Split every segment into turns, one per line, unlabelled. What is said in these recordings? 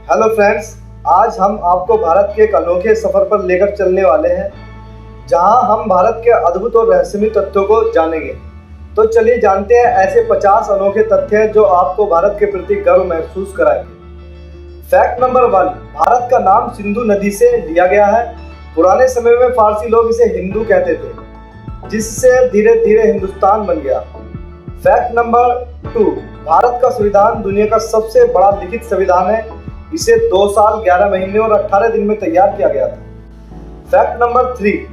Hello friends, आज हम आपको भारत के एक अनोखे सफर पर लेकर चलने वाले हैं, जहां हम भारत के अद्भुत और रहस्यमय तथ्यों को जानेंगे। तो चलिए जानते हैं ऐसे 50 अनोखे तथ्य जो आपको भारत के प्रति गर्व महसूस कराएंगे। फैक्ट नंबर 1, भारत का नाम सिंधु नदी से लिया गया है। पुराने समय में फारसी लोग इसे हिंदू कहते थे, जिससे धीरे धीरे हिंदुस्तान बन गया। फैक्ट नंबर 2, भारत का संविधान दुनिया का सबसे बड़ा लिखित संविधान है। इसे 2 साल 11 महीने और 18 दिन में तैयार किया गया था। फैक्ट नंबर 3,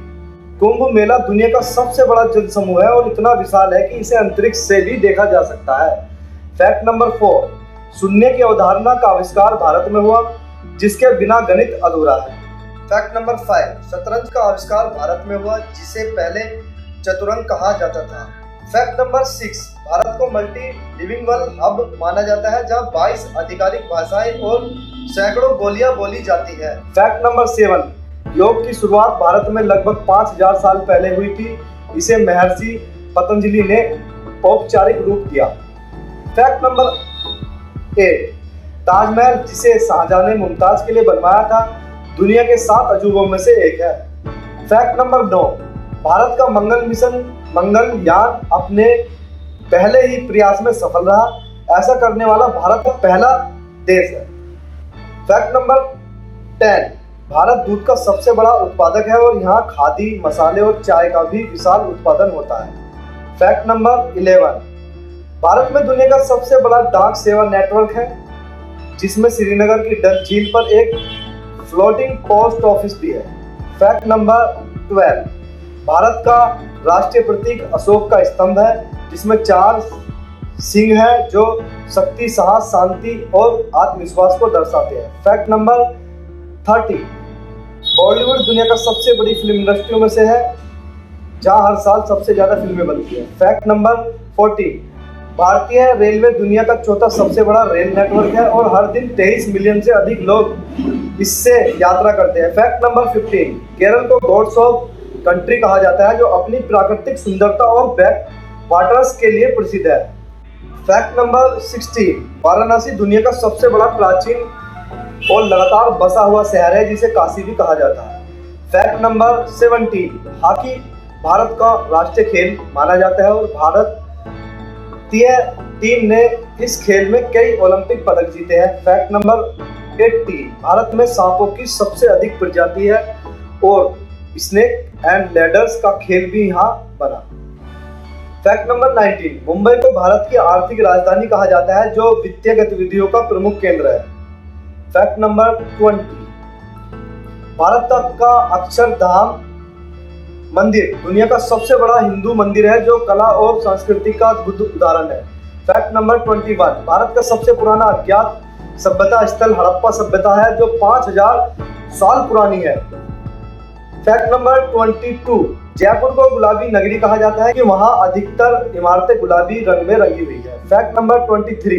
कुंभ मेला दुनिया का सबसे बड़ा जल समूह है और इतना विशाल है कि इसे अंतरिक्ष से भी देखा जा सकता है। फैक्ट नंबर 4, शून्य की अवधारणा का आविष्कार भारत में हुआ, जिसके बिना गणित अधूरा है। फैक्ट नंबर 5, शतरंज का आविष्कार भारत में हुआ, जिसे पहले चतुरंग कहा जाता था। फैक्ट नंबर 6, भारत को मल्टी लिंगुअल हब माना जाता है, जहां 22 आधिकारिक भाषाएं और सैकड़ों बोलियां बोली जाती है। फैक्ट नंबर 7, योग की शुरुआत भारत में लगभग 5000 साल पहले हुई थी। इसे महर्षि पतंजलि ने औपचारिक रूप दिया। फैक्ट नंबर 8, ताजमहल, जिसे शाहजहां ने मुमताज के लिए बनवाया था, दुनिया के 7 अजूबों में से एक है। फैक्ट नंबर 9, भारत का मंगल मिशन मंगलयान अपने पहले ही प्रयास में सफल रहा। ऐसा करने वाला भारत का पहला देश है। फैक्ट नंबर 10, भारत दूध का सबसे बड़ा उत्पादक है और यहाँ खादी, मसाले और चाय का भी विशाल उत्पादन होता है। फैक्ट नंबर 11, भारत में दुनिया का सबसे बड़ा डाक सेवा नेटवर्क है, जिसमें श्रीनगर की डल झील पर एक फ्लोटिंग पोस्ट ऑफिस भी है। फैक्ट नंबर 12, भारत का राष्ट्रीय प्रतीक अशोक का स्तंभ है, जिसमें 4 सिंह है जो शक्ति, साहस, शांति और आत्मविश्वास को दर्शाते हैं। फैक्ट नंबर 30, बॉलीवुड दुनिया का सबसे बड़ी फिल्म इंडस्ट्रियों में से है, जहां हर साल सबसे ज्यादा फिल्में बनती हैं। फैक्ट नंबर 14, भारतीय रेलवे दुनिया का चौथा सबसे बड़ा रेल नेटवर्क है और हर दिन 23 मिलियन से अधिक लोग इससे यात्रा करते हैं। फैक्ट नंबर 15, केरल को गॉड्स ऑफ कंट्री कहा जाता है, जो अपनी प्राकृतिक सुंदरता और बैक वाटर्स के लिए प्रसिद्ध है। फैक्ट नंबर 16, वाराणसी दुनिया का सबसे बड़ा प्राचीन और लगातार बसा हुआ शहर है, जिसे काशी भी कहा जाता है। फैक्ट नंबर 17, हॉकी भारत का राष्ट्रीय खेल माना जाता है और भारतीय टीम ने इस खेल में कई ओलंपिक पदक जीते हैं। फैक्ट नंबर 18, भारत में सांपों की सबसे अधिक प्रजाति है और स्नेक एंड लैडर्स का खेल भी यहाँ बना। फैक्ट नंबर 19, मुंबई को भारत की आर्थिक राजधानी कहा जाता है, जो वित्तीय गतिविधियों का प्रमुख केंद्र है। फैक्ट नंबर 20, भारत का अक्षरधाम मंदिर दुनिया का सबसे बड़ा हिंदू मंदिर है, जो कला और संस्कृति का अद्भुत उदाहरण है। फैक्ट नंबर 21, भारत का सबसे पुराना अज्ञात सभ्यता स्थल हड़प्पा सभ्यता है, जो 5000 साल पुरानी है। फैक्ट नंबर 22, जयपुर को गुलाबी नगरी कहा जाता है कि वहां अधिकतर इमारतें गुलाबी रंग में रंगी हुई है। फैक्ट नंबर 23,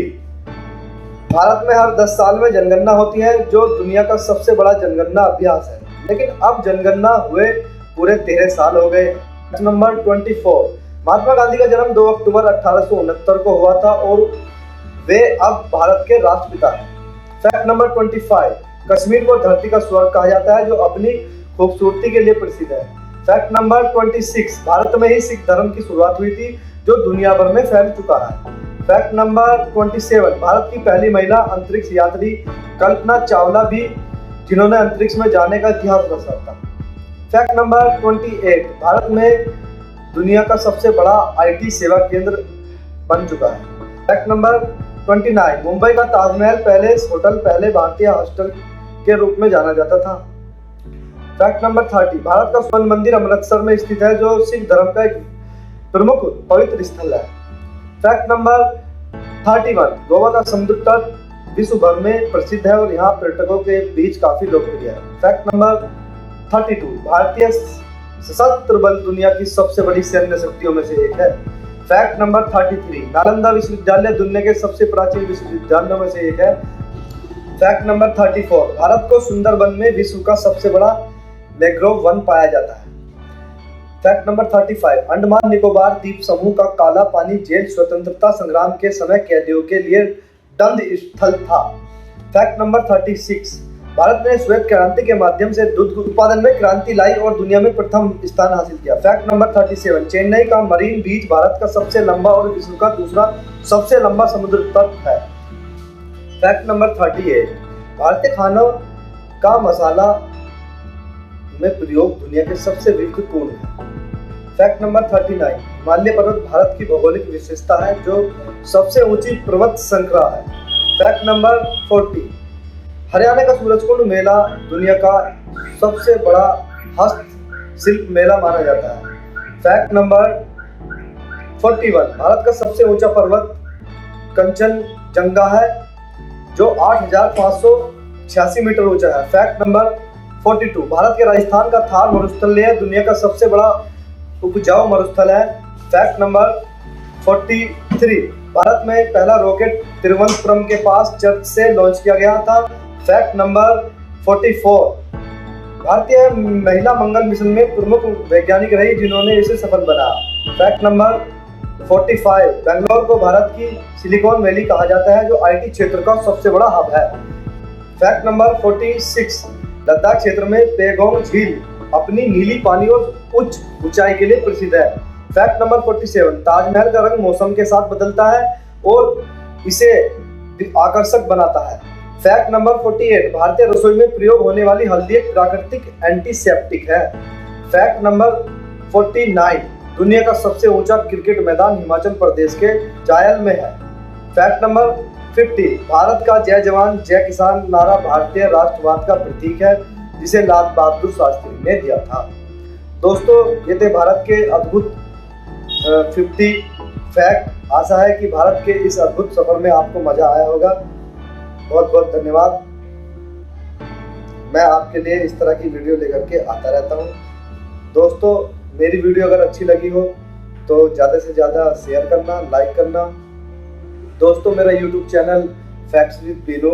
भारत में हर 10 साल में जनगणना होती है, जो दुनिया का सबसे बड़ा जनगणना अभ्यास है, लेकिन अब जनगणना हुए पूरे 13 साल हो गए। फैक्ट नंबर 24, महात्मा गांधी का जन्म 2 अक्टूबर 1869 को हुआ था और वे अब भारत के राष्ट्रपिता हैं। फैक्ट नंबर 25, कश्मीर को धरती का स्वर्ग कहा जाता है, जो अपनी खूबसूरती के लिए प्रसिद्ध है। फैक्ट नंबर 26, भारत में ही सिख धर्म की शुरुआत हुई थी, जो दुनिया भर में फैल चुका है। फैक्ट नंबर 27, भारत की पहली महिला अंतरिक्ष यात्री कल्पना चावला भी, जिन्होंने अंतरिक्ष में जाने का इतिहास रचा। फैक्ट नंबर 28, भारत में दुनिया का सबसे बड़ा IT सेवा केंद्र बन चुका है। फैक्ट नंबर 29, मुंबई का ताजमहल पैलेस होटल पहले भारतीय हॉस्टल के रूप में जाना जाता था। फैक्ट नंबर 30, भारत का स्वर्ण मंदिर अमृतसर में स्थित है, जो सिख धर्म का एक प्रमुख पवित्र स्थल है। फैक्ट नंबर 31, गोवा का समुद्र तट विश्व भर में प्रसिद्ध है और यहाँ पर्यटकों के बीच काफी लोकप्रिय है। फैक्ट नंबर 32, भारतीय सशस्त्र बल दुनिया की सबसे बड़ी सैन्य शक्तियों में से एक है। फैक्ट नंबर 33, नालंदा विश्वविद्यालय दुनिया के सबसे प्राचीन विश्वविद्यालयों में से एक है। फैक्ट नंबर 34, भारत को सुंदरबन में विश्व का सबसे बड़ा मैंग्रोव वन पाया जाता है। फैक्ट नंबर 35, अंडमान निकोबार द्वीप समूह का काला पानी जेल स्वतंत्रता संग्राम के समय कैदियों के लिए दंड स्थल था। फैक्ट नंबर 36, भारत ने श्वेत क्रांति के माध्यम से दूध उत्पादन में क्रांति लाई और दुनिया में प्रथम स्थान हासिल किया। फैक्ट नंबर 37, चेन्नई का मरीन बीच भारत का सबसे लंबा और विश्व का दूसरा सबसे लंबा समुद्र तट है। फैक्ट नंबर 38, भारतीय खानों का मसाला में प्रयोग दुनिया के सबसे विविधपूर्ण है। फैक्ट नंबर 39, हिमालय पर्वत भारत की भौगोलिक विशेषता है जो सबसे ऊंची पर्वत श्रृंखला है। फैक्ट नंबर 40, हरियाणा का सूरजकुंड मेला दुनिया का सबसे बड़ा हस्तशिल्प मेला माना जाता है। फैक्ट नंबर 41, भारत का सबसे ऊंचा पर्वत कंचनजंगा है जो 8,586 मीटर ऊंचा है। फैक्ट नंबर 42, भारत के राजस्थान का थार मरुस्थल दुनिया का सबसे बड़ा उपजाऊ मरुस्थल है। फैक्ट नंबर 43, भारत में पहला रॉकेट तिरुवनंतपुरम के पास चर्च से लॉन्च किया गया था। फैक्ट नंबर 44, भारतीय महिला मंगल मिशन में प्रमुख वैज्ञानिक रही जिन्होंने इसे सफल बनाया। फैक्ट नंबर 45, बेंगलोर को भारत की सिलिकॉन वैली कहा जाता है जो आईटी क्षेत्र का सबसे बड़ा हब है। फैक्ट नंबर 46, लद्दाख क्षेत्र में पेगोंग झील अपनी नीली पानी और उच्च ऊंचाई के लिए प्रसिद्ध है। फैक्ट नंबर 47, ताजमहल का रंग मौसम के साथ बदलता है और इसे आकर्षक बनाता है। फैक्ट नंबर 48, भारतीय रसोई में प्रयोग होने वाली हल्दी एक प्राकृतिक एंटीसेप्टिक है। फैक्ट नंबर 49, दुनिया का सबसे ऊंचा क्रिकेट मैदान हिमाचल प्रदेश के जायल में है। फैक्ट नंबर 50, भारत का जय जवान जय किसान नारा भारतीय राष्ट्रवाद का प्रतीक है जिसे लाल बहादुर शास्त्री ने दिया था। दोस्तों, ये थे भारत के अद्भुत 50 फैक्ट। आशा है कि भारत के इस अद्भुत सफर में आपको मजा आया होगा। बहुत बहुत धन्यवाद। मैं आपके लिए इस तरह की वीडियो लेकर के आता रहता हूँ। दोस्तों, मेरी वीडियो अगर अच्छी लगी हो तो ज़्यादा से ज़्यादा शेयर करना, लाइक करना। दोस्तों, मेरा YouTube channel facts with Binu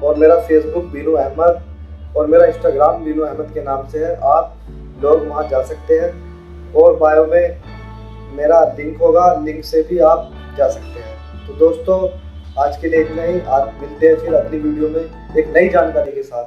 और मेरा फेसबुक बीनू अहमद और मेरा इंस्टाग्राम बीनू अहमद के नाम से है। आप लोग वहाँ जा सकते हैं और बायो में मेरा लिंक होगा, लिंक से भी आप जा सकते हैं। तो दोस्तों, आज के लिए इतना ही। आज मिलते हैं फिर अगली वीडियो में एक नई जानकारी के साथ।